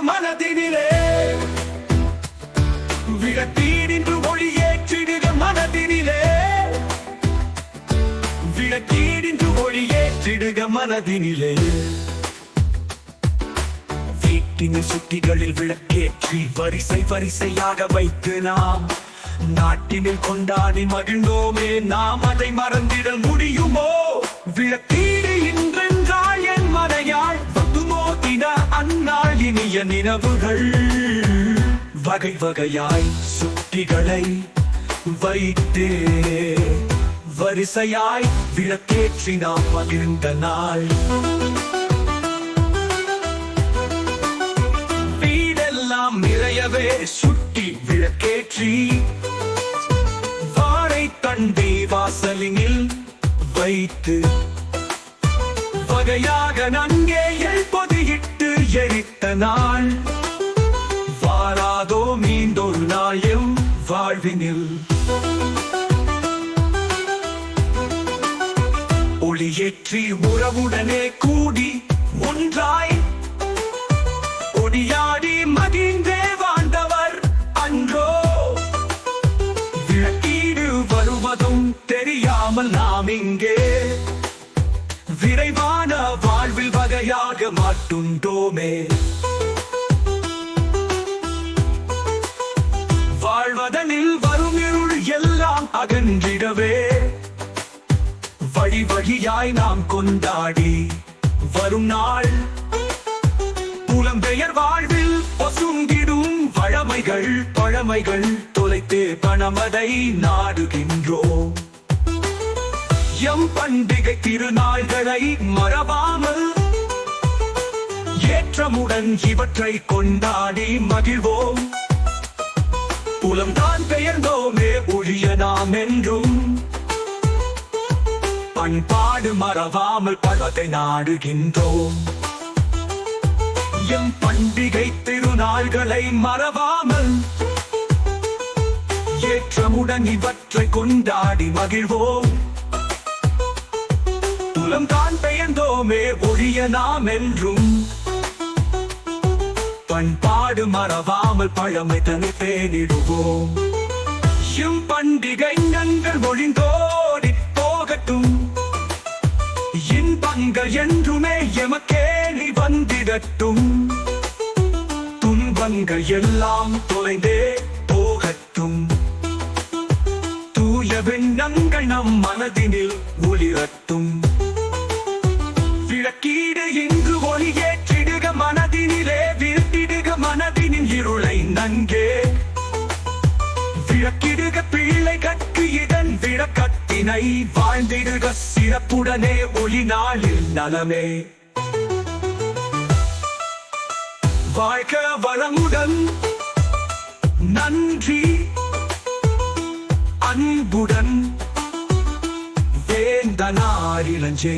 மனதினிலே விளக்கீடின்று ஒளியேற்றிடுக மனதினிலே விளக்கீடின்று ஒளியேற்றிடுக மனதினிலே வீட்டின் சுட்டிகளில் விளக்கேற்றி வரிசை வரிசையாக வைத்து நாம் நாட்டினில் கொண்டாடி மகிழ்ந்தோமே நாம் அதை மறந்திடல் முடியுமோ விளக்கீடு இன்றென்றால் என் மனையாள் வந்துமோ தின அந்நாள் இனிய நினைவுகள் வகை வகையாய் சுட்டிகளை வைத்தே வரிசையாய் விளக்கேற்றி நாம் மகிழ்ந்த நாள் வீடெல்லாம் நிறையவே சுட்டி விளக்கேற்றி வாழை தண்டி வாசலினில் வைத்து வகையாக நன்கே பொதியிட்டு எரித்த நாள் வாராதோ மீண்டொரு நாள் எம் வாழ்வினில் ஒளியேற்றி உறவுடனே கூடி ஒன்றாய் ஒடியாடி மகிழ்ந்தே வாழ்ந்தவர் அன்றோ விளக்கீடு வருவதும் தெரியாமல் நாம் இங்கே விரைவான வாழ்வில் வகையாக மாட்டுண்டோமே வாழ்வதனில் வரும் இருள் எல்லாம் அகன்றிடவே வழி வழியாய் நாம் கொண்டாடி வரும் நாள் புலம்பெயர் வாழ்வில் பசுங்கிடும் வழமைகள் பழமைகள் தொலைத்தே பணமதை நாடுகின்றோம் எம் பண்டிகை திருநாள்களை மறவாமல் ஏற்றமுடன் இவற்றை கொண்டாடி மகிழ்வோம் புலம்தான் பெயர்ந்தோமே ஒழிய நாம் என்றும் பண்பாடு மறவாமல் பலத்தை நாடுகின்றோம் எம் பண்டிகை திருநாள்களை மறவாமல் ஏற்றமுடன் இவற்றை கொண்டாடி மகிழ்வோம் புலம்தான் பெயர்ந்தோமே ஒழிய நாம் என்றும் பண்பாடு மறவாமல் பழமை தனி பேணிடுவோம் எம் பண்டிகை நங்கள் ஒழிந்தோடி போகட்டும் இன்பங்கள் என்றுமே எமக்கேணி வந்திடட்டும் துன்பங்கள் எல்லாம் தொலைந்தே போகட்டும் தூய விண்ணங்கள் நம் மனதினில் ஒளிரட்டும் விளக்கீடு இங்கு ஒளியேற்றிடுக மனதினிலே வீழ்த்திடுக மனதினின் இருளை நன்கே விளக்கிடுக பிள்ளைகட்கு இதன் விளக்கத்தினை வாழ்ந்திடுக சிறப்புடனே ஒளி நாளில் நலமே வாழ்க வளமுடன் நன்றி அன்புடன் வேந்தனார் இளஞ்சே